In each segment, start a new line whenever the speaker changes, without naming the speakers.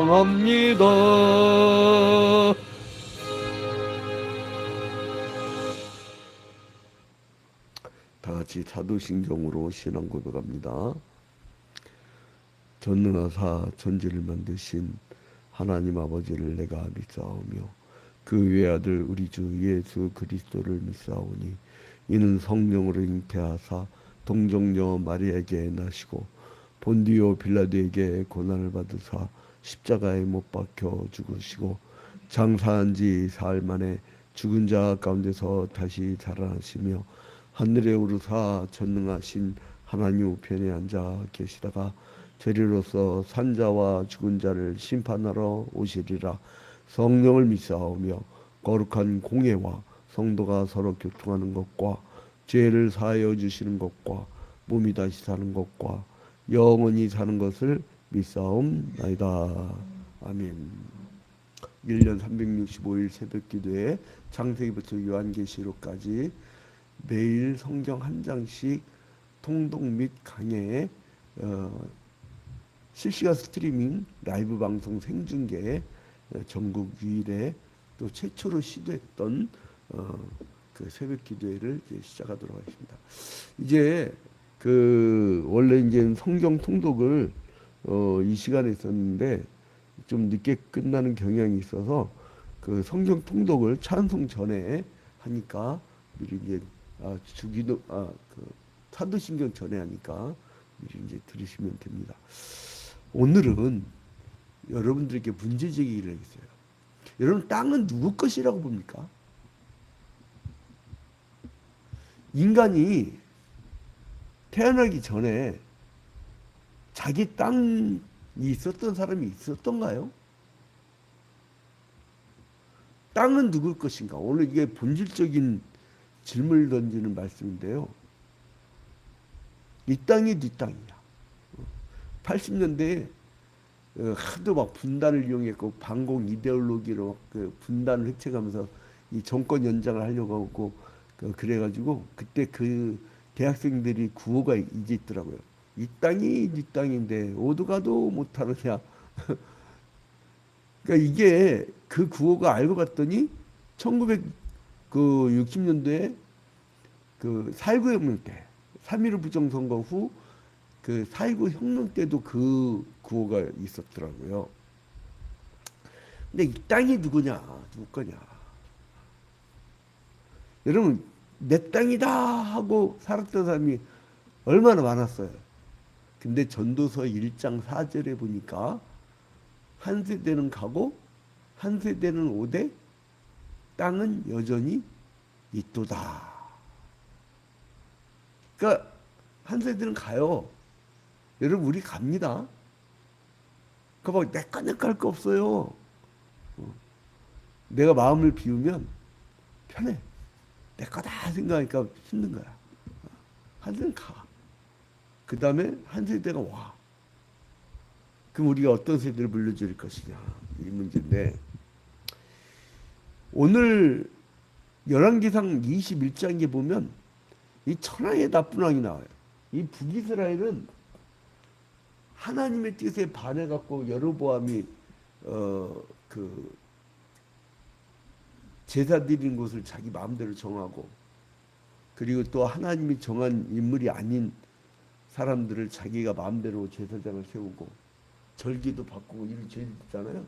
합니다. 다 같이 사도신경으로 신앙 고백합니다. 전능하사 천지를 만드신 하나님 아버지를 내가 믿사오며 그 외아들 우리 주 예수 그리스도를 믿사오니 이는 성령으로 잉태하사 동정녀 마리아에게 나시고 본디오 빌라도에게 고난을 받으사 십자가에 못 박혀 죽으시고 장사한 지 사흘 만에 죽은 자 가운데서 다시 살아나시며 하늘에 오르사 전능하신 하나님 우편에 앉아 계시다가 저리로서 산자와 죽은 자를 심판하러 오시리라. 성령을 믿사오며 거룩한 공예와 성도가 서로 교통하는 것과 죄를 사하여 주시는 것과 몸이 다시 사는 것과 영원히 사는 것을 믿사옵나이다. 아멘. 1년 365일 새벽기도에 창세기부터 요한계시록까지 매일 성경 한 장씩 통독 및 강해 실시간 스트리밍 라이브 방송 생중계 전국 유일에 또 최초로 시도했던 그 새벽 기도회를 이제 시작하도록 하겠습니다. 이제 그 원래 이제 성경 통독을 이 시간에 했었는데 좀 늦게 끝나는 경향이 있어서 그 성경 통독을 찬송 전에 하니까 미리 이제 주기도 그 사도신경 전에 하니까 미리 이제 들으시면 됩니다. 오늘은 여러분들에게 문제 제기를 하겠어요. 여러분 땅은 누구 것이라고 봅니까? 인간이 태어나기 전에 자기 땅이 있었던 사람이 있었던가요? 땅은 누구 것인가? 오늘 이게 본질적인 질문을 던지는 말씀인데요. 이 땅이 네 땅이야. 80년대에 하도 막 분단을 이용했고 반공 이데올로기로 그 분단을 획책하면서 이 정권 연장을 하려고 하고 그래가지고 그때 그 대학생들이 구호가 이제 있더라고요. 이 땅이 네 땅인데 어디 가도 못하느냐. 그러니까 이게 그 구호가 알고 봤더니 1960년도에 그 4.19 혁명 때 3.15 부정선거 후 그 4.19 혁명 때도 그 구호가 있었더라고요. 근데 이 땅이 누구냐? 누구 거냐? 여러분 내 땅이다 하고 살았던 사람이 얼마나 많았어요. 근데 전도서 1장 4절에 보니까 한 세대는 가고 한 세대는 오되 땅은 여전히 있도다. 그러니까 한 세대는 가요. 여러분 우리 갑니다. 그막 내거 할 거 없어요. 내가 마음을 비우면 편해. 내 거다 생각하니까 힘든 거야. 한 세대는 가. 그 다음에 한 세대가 와. 그럼 우리가 어떤 세대를 물려줄 것이냐 이 문제인데 오늘 열왕기상 21장에 보면 이 천하의 나쁜 왕이 나와요. 이 북이스라엘은 하나님의 뜻에 반해갖고 여로보암이 그 제사 드리는 곳을 자기 마음대로 정하고 그리고 또 하나님이 정한 인물이 아닌 사람들을 자기가 마음대로 제사장을 세우고 절기도 바꾸고 이런 죄를 짓잖아요.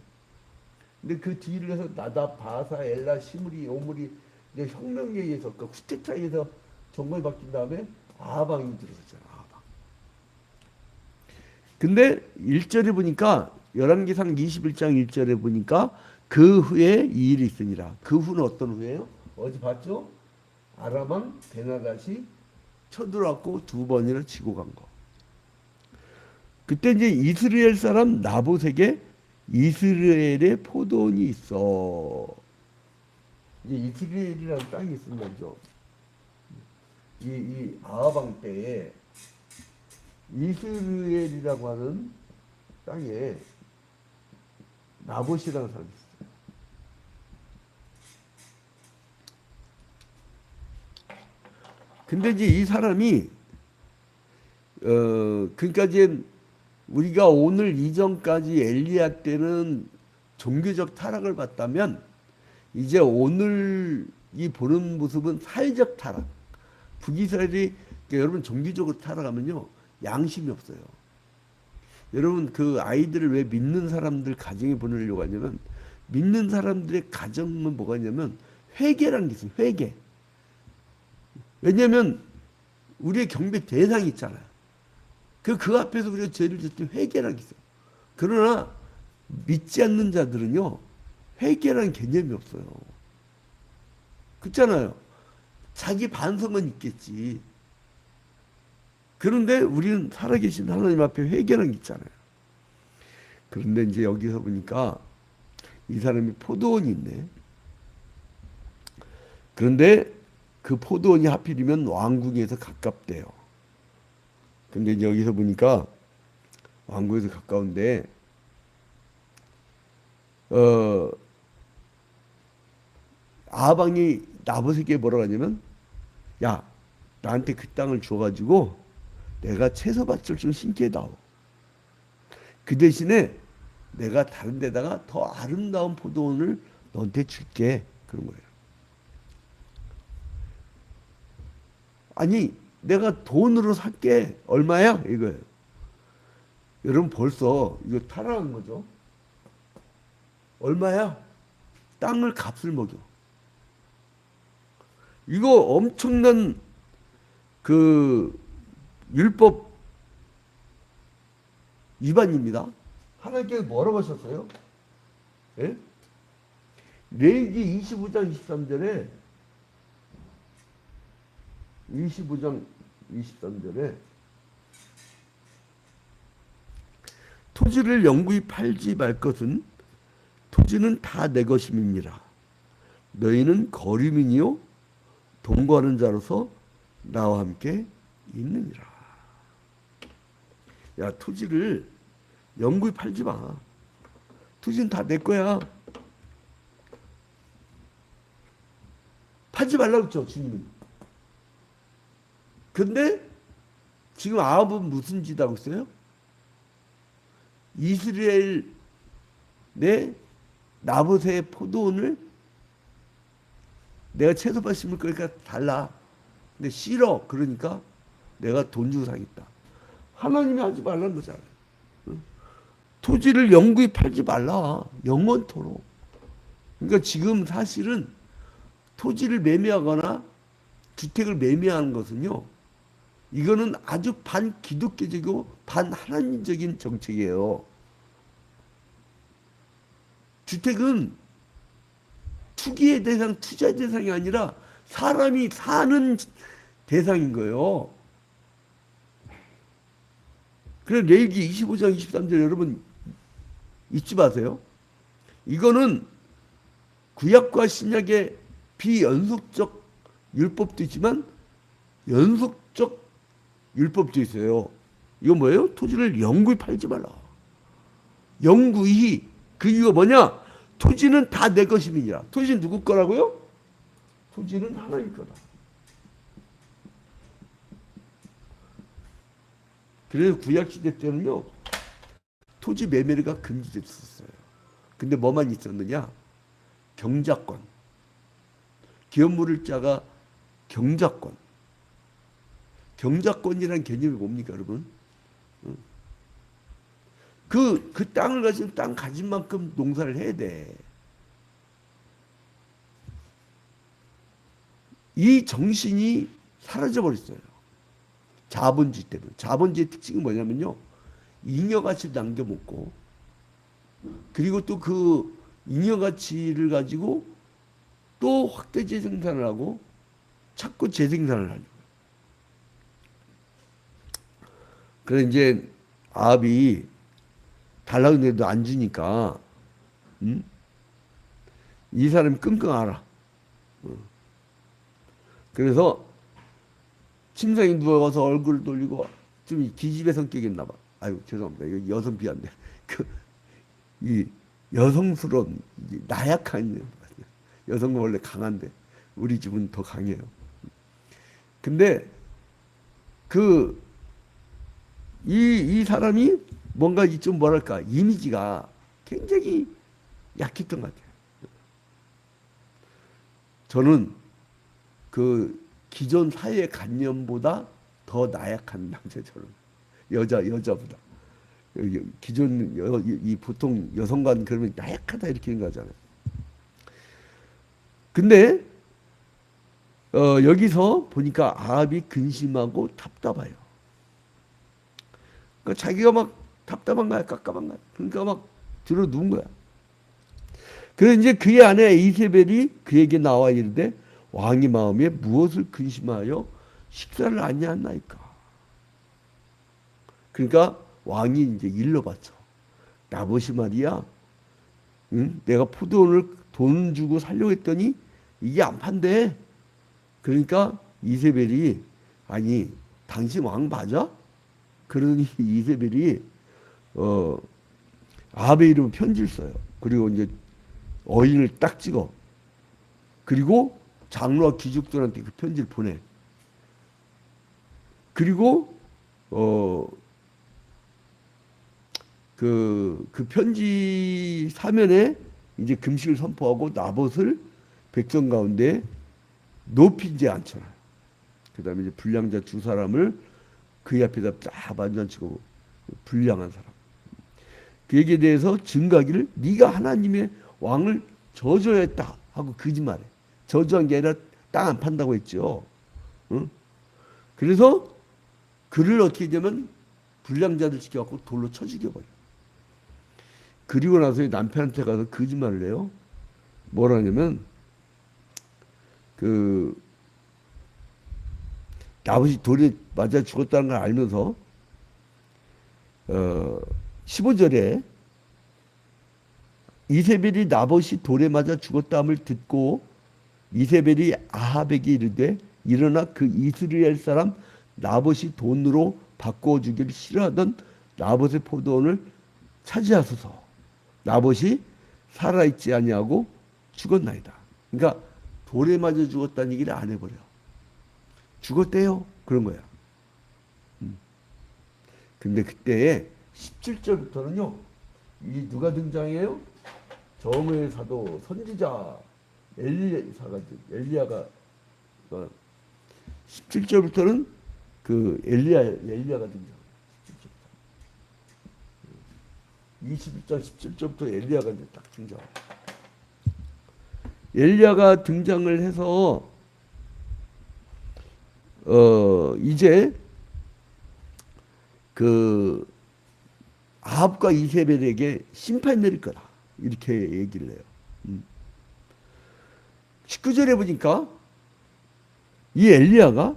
근데 그 뒤를 해서 나답, 바사, 엘라, 시므리, 오므리 혁명에 의해서 그 쿠데타에 의해서 정권이 바뀐 다음에 아방이 들어섰잖아. 아방. 근데 1절에 보니까 열왕기상 21장 1절에 보니까 그 후에 이 일이 있으니라. 그 후는 어떤 후예요? 어제 봤죠? 아람왕 베나다시 쳐들어왔고 두 번이나 치고 간 거. 그때 이제 이스라엘 사람 나봇에게 이스라엘의 포도원이 있어. 이제 이스라엘이라는 땅이 있는 거죠. 이 아하방 때에 이스라엘이라고 하는 땅에 나봇이라는 사람이 있어요. 근데 이제 이 사람이 그러니까 이제 우리가 오늘 이전까지 엘리야 때는 종교적 타락을 봤다면 이제 오늘 이 보는 모습은 사회적 타락. 북이스라엘이 그러니까 여러분 종교적으로 타락하면요 양심이 없어요. 여러분 그 아이들을 왜 믿는 사람들 가정에 보내려고 하냐면 믿는 사람들의 가정은 뭐가 있냐면 회개라는 게 있어요. 회개. 왜냐하면 우리의 경배 대상이 있잖아요. 그 앞에서 우리가 죄를 질 때 회개라는 게 있어요. 그러나 믿지 않는 자들은요 회개라는 개념이 없어요. 그렇잖아요. 자기 반성은 있겠지. 그런데 우리는 살아계신 하나님 앞에 회개라는 게 있잖아요. 그런데 이제 여기서 보니까 이 사람이 포도원이 있네. 그런데 그 포도원이 하필이면 왕궁에서 가깝대요. 근데 이제 여기서 보니까 왕궁에서 가까운데 아방이 나봇에게 뭐라고 하냐면 야 나한테 그 땅을 줘가지고 내가 채소밭을 좀 심게 해다오. 그 대신에 내가 다른 데다가 더 아름다운 포도원을 너한테 줄게. 그런 거예요. 아니 내가 돈으로 살게. 얼마야? 이거예요. 여러분 벌써 이거 타락한 거죠. 얼마야? 땅을 값을 먹여. 이거 엄청난 그 율법 위반입니다. 하나님께서 뭐라고 하셨어요? 예? 레위기 25장 23절에 23절에 토지를 영구히 팔지 말 것은 토지는 다 내 것임이니라. 너희는 거류민이요 동거하는 자로서 나와 함께 있느니라. 야 토지를 영구히 팔지 마. 토지는 다 내 거야. 팔지 말라고 했죠 주님은. 근데 지금 아합은 무슨 짓 하고 있어요? 이스라엘 내 나봇의 포도원을 내가 채소밭 심을 거니까 달라. 근데 싫어. 그러니까 내가 돈 주고 사겠다. 하나님이 하지 말라는 거잖아요. 토지를 영구히 팔지 말라. 영원토록. 그러니까 지금 사실은 토지를 매매하거나 주택을 매매하는 것은요. 이거는 아주 반기독교적이고 반하나님적인 정책이에요. 주택은 투기의 대상, 투자의 대상이 아니라 사람이 사는 대상인 거예요. 그래서 레위기 25장 23절 여러분 잊지 마세요. 이거는 구약과 신약의 비연속적 율법도 있지만 연속적 율법도 있어요. 이건 뭐예요? 토지를 영구히 팔지 말라. 영구히. 그 이유가 뭐냐? 토지는 다 내 것임이니라. 토지는 누구 거라고요? 토지는 하나님 거다. 그래서 구약시대 때는요. 토지 매매가 금지됐었어요. 근데 뭐만 있었느냐? 경작권. 기업 물을 자가 경작권. 경작권이라는 개념이 뭡니까 여러분? 그 땅을 가지면 땅 가진 만큼 농사를 해야 돼. 이 정신이 사라져 버렸어요. 자본주의 때문에. 자본주의 특징은 뭐냐면요. 잉여가치를 남겨먹고 그리고 또 그 잉여가치를 가지고 또 확대 재생산을 하고 자꾸 재생산을 하려고. 그래서 이제 아합이 달라고 했는데도 안 주니까 이 사람이 끙끙 앓아. 그래서 침상에 누워서 얼굴 돌리고 좀 기집애 성격이 있나 봐. 아유 죄송합니다. 이거 여성 비하인데 이 여성스러운 나약한 여성은 원래 강한데 우리 집은 더 강해요. 근데 이 사람이 뭔가 이 좀 뭐랄까 이미지가 굉장히 약했던 것 같아요. 저는 그 기존 사회 관념보다 더 나약한 남자 저는 여자보다 기존 이 보통 여성관 그러면 나약하다 이렇게 생각하잖아요. 근데 여기서 보니까 아합이 근심하고 답답해요. 그러니까 자기가 막 답답한 거야, 깝깝한 거야. 그러니까 막 들어 누운 거야. 그래서 이제 그의 아내 이세벨이 그에게 나와 이르되 왕의 마음에 무엇을 근심하여 식사를 아니하나이까. 그러니까 왕이 이제 일러봤죠. 나봇이 말이야, 응? 내가 포도원을 돈 주고 살려고 했더니 이게 안 판대. 그러니까 이세벨이 아니 당신 왕 맞아? 그러니 이세벨이 아합의 이름으로 편지를 써요. 그리고 이제 어인을 딱 찍어. 그리고 장로와 귀족들한테 그 편지를 보내. 그리고 그 편지 사면에 이제 금식을 선포하고 나봇을 백성 가운데 높이 이제 앉혀놔요. 그 다음에 이제 불량자 두 사람을 그 앞에다 쫙 앉혀치고 불량한 사람. 그에게 대해서 증가하기를 네가 하나님의 왕을 저주했다 하고 거짓말해. 저주한 게 아니라 땅 안 판다고 했죠. 응? 그래서 그를 어떻게 되면 불량자들 시켜갖고 돌로 쳐 죽여버려. 그리고 나서 남편한테 가서 거짓말을 해요. 뭐라냐면 나봇이 돌에 맞아 죽었다는 걸 알면서 15절에 이세벨이 나봇이 돌에 맞아 죽었다함을 듣고 이세벨이 아합에게 이르되 일어나 그 이스라엘 사람 나봇이 돈으로 바꾸어 주기를 싫어하던 나봇의 포도원을 차지하소서. 나봇이 살아있지 아니하고 죽었나이다. 그러니까 돌에 맞아 죽었다는 얘기를 안 해버려. 죽었대요. 그런 거야. 근데 그때 17절부터는요. 이 누가 등장해요? 정의 사도 선지자 엘리야가 17절부터는 그 엘리야가 등장해요. 21장 17절부터 엘리야가 이제 딱 등장해요. 엘리야가 등장을 해서 이제 그 아합과 이세벨에게 심판이 내릴 거다. 이렇게 얘기를 해요. 19절에 보니까 이 엘리야가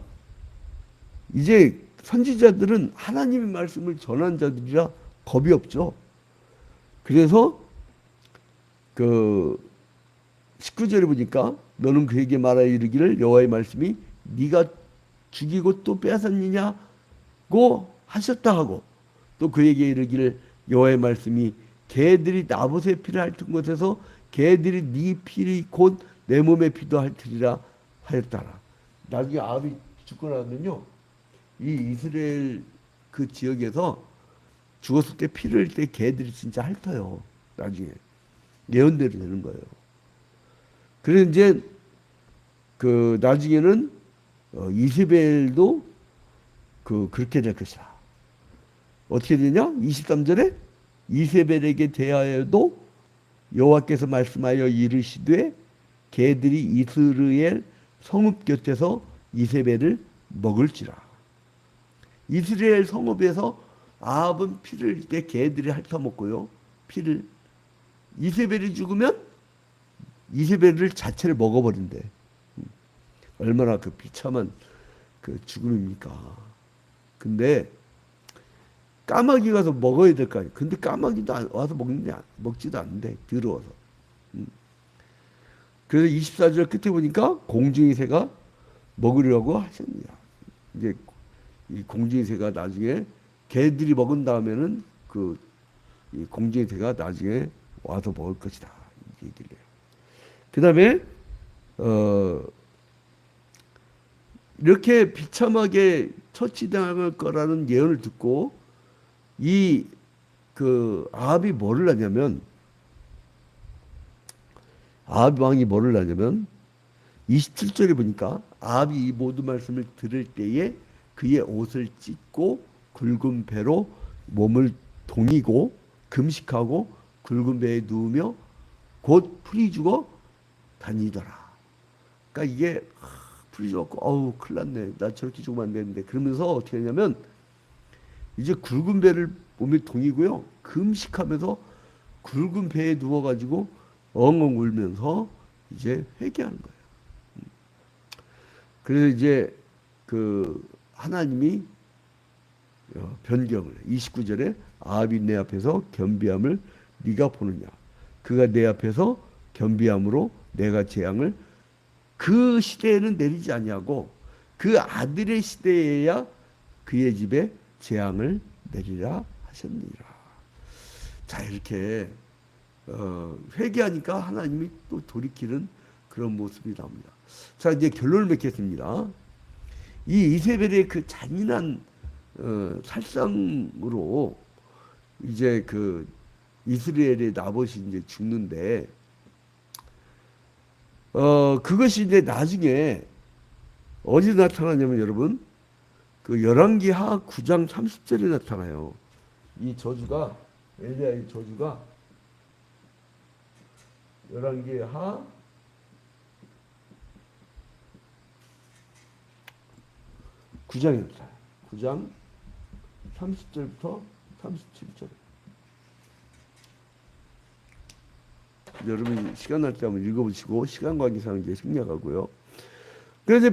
이제 선지자들은 하나님의 말씀을 전한 자들이라 겁이 없죠. 그래서 그 19절에 보니까 너는 그에게 말하여 이르기를 여호와의 말씀이 네가 죽이고 또 빼앗았느냐고 하셨다 하고 또 그에게 이르기를 여호와의 말씀이 개들이 나봇의 피를 핥은 곳에서 개들이 네 피를 곧 내 몸의 피도 핥으리라 하였다라. 나중에 아합이 죽고 나면요 이 이스라엘 그 지역에서 죽었을 때 피를 흘릴 때 개들이 진짜 핥아요. 나중에 예언대로 되는 거예요. 그래서 이제 그 나중에는 이세벨도 그렇게 될 것이다. 어떻게 되냐? 23절에 이세벨에게 대하여도 여호와께서 말씀하여 이르시되 개들이 이스라엘 성읍 곁에서 이세벨을 먹을지라. 이스라엘 성읍에서 아합은 피를 흘릴 때 개들이 핥아먹고요. 피를 이세벨이 죽으면 이세벨을 자체를 먹어버린대. 얼마나 그 비참한 그 죽음입니까? 근데 까마귀 가서 먹어야 될 거 아니에요. 근데 까마귀도 와서 먹지도 않는데 더러워서. 그래서 24절 끝에 보니까 공중의 새가 먹으려고 하셨느냐. 이제 이 공중의 새가 나중에 개들이 먹은 다음에는 이 공중의 새가 나중에 와서 먹을 것이다. 이 얘기를 해요. 그 다음에 이렇게 비참하게 처치당할 거라는 예언을 듣고 이 그 아합이 뭐를 하냐면 아합 왕이 뭐를 하냐면 27절에 보니까 아합이 이 모든 말씀을 들을 때에 그의 옷을 찢고 굵은 배로 몸을 동이고 금식하고 굵은 배에 누우며 곧 풀이 죽어 다니더라. 그러니까 이게 풀이 죽었고 어우 큰일 났네. 나 저렇게 죽으면 안 되는데. 그러면서 어떻게 하냐면 이제 굵은 배를 몸에 동이고요. 금식하면서 굵은 배에 누워가지고 엉엉 울면서 이제 회개하는 거예요. 그래서 이제 그 하나님이 변경을 29절에 아합이 내 앞에서 겸비함을 네가 보느냐 그가 내 앞에서 겸비함으로 내가 재앙을 그 시대에는 내리지 아니하고 그 아들의 시대에야 그의 집에 재앙을 내리라 하셨느니라. 자 이렇게 회개하니까 하나님이 또 돌이키는 그런 모습이 나옵니다. 자 이제 결론을 맺겠습니다. 이 이세벨의 그 잔인한 살상으로 이제 그 이스라엘의 나봇이 이제 죽는데 그것이 이제 나중에 어디서 나타나냐면 여러분 그 열왕기하 9장 30절에 나타나요. 이 저주가 엘리야의 저주가 열왕기하 9장입니다. 9장 30절부터 37절. 여러분이 시간 날 때 한번 읽어보시고 시간 관계상 이제 생략하고요. 그래서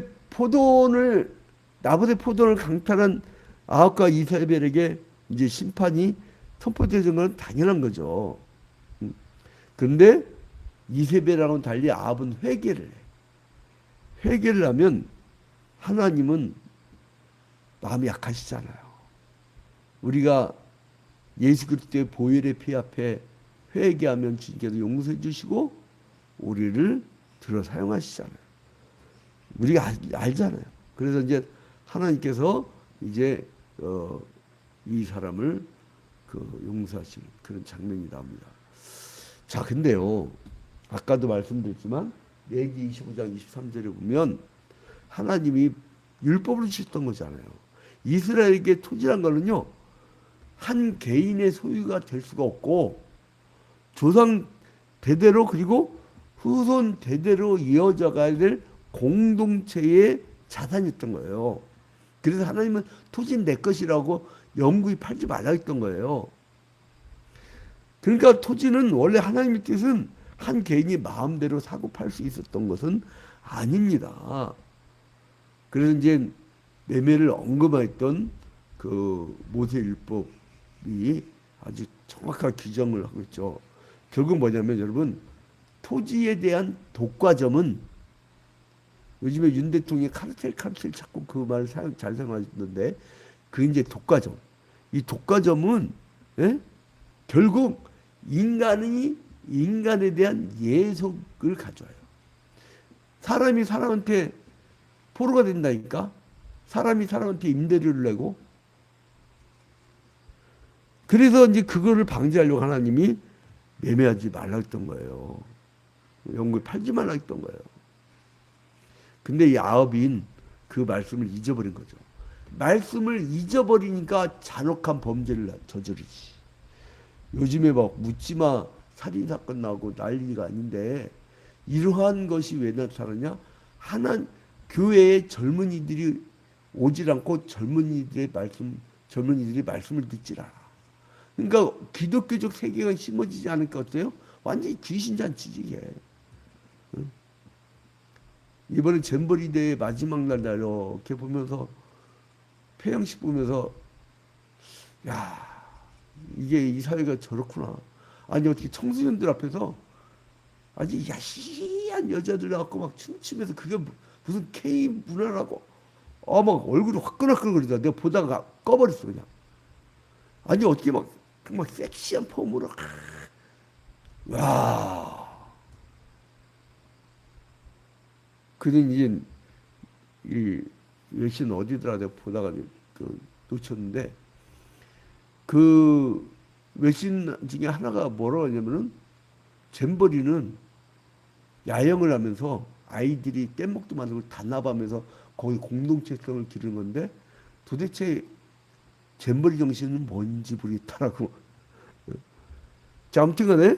나봇의 포도를 강탈한 아합과 이세벨에게 이제 심판이 선포되는 건 당연한 거죠. 그런데 이세벨하고는 달리 아합은 회개를 해. 회개를 하면 하나님은 마음이 약하시잖아요. 우리가 예수 그리스도의 보혈의 피 앞에 회개하면 주님께서 용서해 주시고 우리를 들어 사용하시잖아요. 우리가 알잖아요. 그래서 이제 하나님께서 이제 이 사람을 용서하시는 그런 장면이 나옵니다. 자, 근데요. 아까도 말씀드렸지만 레위기 25장 23절에 보면 하나님이 율법을 주셨던 거잖아요. 이스라엘에게 토지란 거는요. 한 개인의 소유가 될 수가 없고 조상 대대로 그리고 후손 대대로 이어져 가야 될 공동체의 자산이었던 거예요. 그래서 하나님은 토지는 내 것이라고 영구히 팔지 말라 했던 거예요. 그러니까 토지는 원래 하나님의 뜻은 한 개인이 마음대로 사고 팔 수 있었던 것은 아닙니다. 그래서 이제 매매를 언급했던 그 모세율법이 아주 정확한 규정을 하고 있죠. 결국 뭐냐면 여러분 토지에 대한 독과점은 요즘에 윤 대통령이 카르텔 자꾸 그 말을 잘 사용하시는데 그 이제 독과점. 이 독과점은 결국 인간에 대한 예속을 가져와요. 사람이 사람한테 포로가 된다니까. 사람이 사람한테 임대료를 내고. 그래서 이제 그거를 방지하려고 하나님이 매매하지 말라 했던 거예요. 영구히 팔지 말라 했던 거예요. 근데 이 아합인 그 말씀을 잊어버린 거죠. 말씀을 잊어버리니까 잔혹한 범죄를 저지르지. 요즘에 막 묻지마 살인사건 나오고 난리가 아닌데 이러한 것이 왜 나타나냐? 교회의 젊은이들이 오질 않고 젊은이들이 말씀을 듣질 않아. 그러니까 기독교적 세계가 심어지지 않을 것 같아요? 완전히 귀신잔치지 이게. 응? 이번에 잼버리 대회 마지막 날 이렇게 보면서 폐영식 보면서 야 이게 이 사회가 저렇구나. 아니 어떻게 청소년들 앞에서 아주 야시한 여자들 나왔고 막 춤추면서 그게 무슨 K 문화라고 막 얼굴이 화끈화끈거리다. 내가 보다가 꺼버렸어 그냥. 아니 어떻게 막 섹시한 폼으로 와. 그는 이제 이 여신 어디더라 내가 보다가 놓쳤는데 그 외신 중에 하나가 뭐라고 하냐면은 잼버리는 야영을 하면서 아이들이 뗏목도 만들고 단합하면서 거기 공동체성을 기르는 건데 도대체 잼버리 정신은 뭔지 모르겠다라고. 자, 아무튼 간에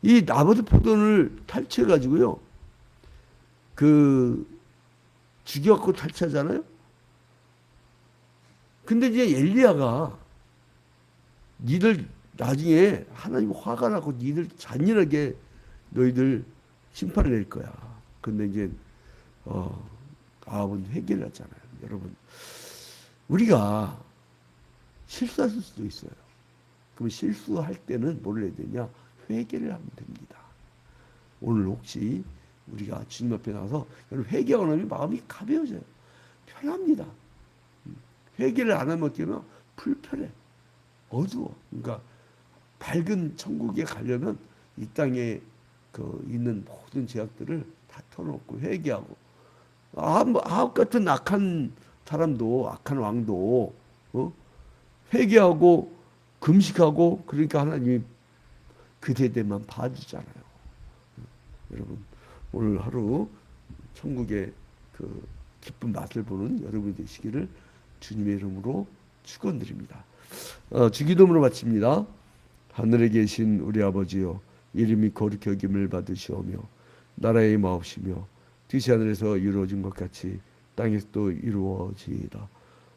이 나보드 포돈을 탈취해 가지고요. 그 죽여갖고 탈취하잖아요. 근데 이제 엘리야가 니들 나중에 하나님 화가 나고 니들 잔인하게 너희들 심판을 낼 거야. 근데 이제 아합은 회개를 하잖아요. 여러분, 우리가 실수할 수도 있어요. 그럼 실수할 때는 뭘 해야 되냐? 회개를 하면 됩니다. 오늘 혹시 우리가 주님 앞에 나가서 회개하고 나면 마음이 가벼워져요. 편합니다. 회개를 안 하면 어떻게 하면 불편해. 어두워. 그러니까 밝은 천국에 가려면 이 땅에 그 있는 모든 죄악들을 다 털어놓고 회개하고. 아합 같은 악한 사람도, 악한 왕도 회개하고 금식하고, 그러니까 하나님이 그 세대만 봐주잖아요. 여러분, 오늘 하루 천국의 그 기쁜 맛을 보는 여러분이 되시기를 주님의 이름으로 축원드립니다. 주기도문으로 마칩니다. 하늘에 계신 우리 아버지여, 이름이 거룩히 여김을 받으시오며 나라의 마옵시며 뜻이 하늘에서 이루어진 것 같이 땅에서도 이루어지이다.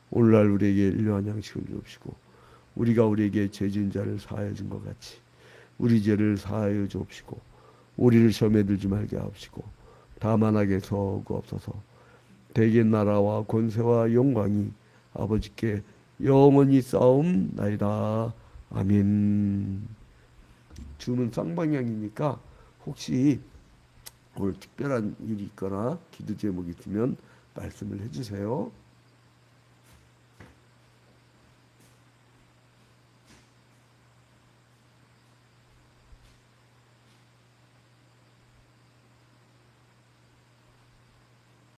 오늘날 우리에게 일용할 양식을 주옵시고 우리가 우리에게 죄 지은 자를 사하여 준 것 같이 우리 죄를 사하여 주옵시고 우리를 시험에 들지 말게 하옵시고 다만 악에서 구하옵소서. 대개 나라와 권세와 영광이 아버지께 영원히 싸움나이다. 아멘. 주는 쌍방향이니까 혹시 오늘 특별한 일이 있거나 기도 제목이 있으면 말씀을 해주세요.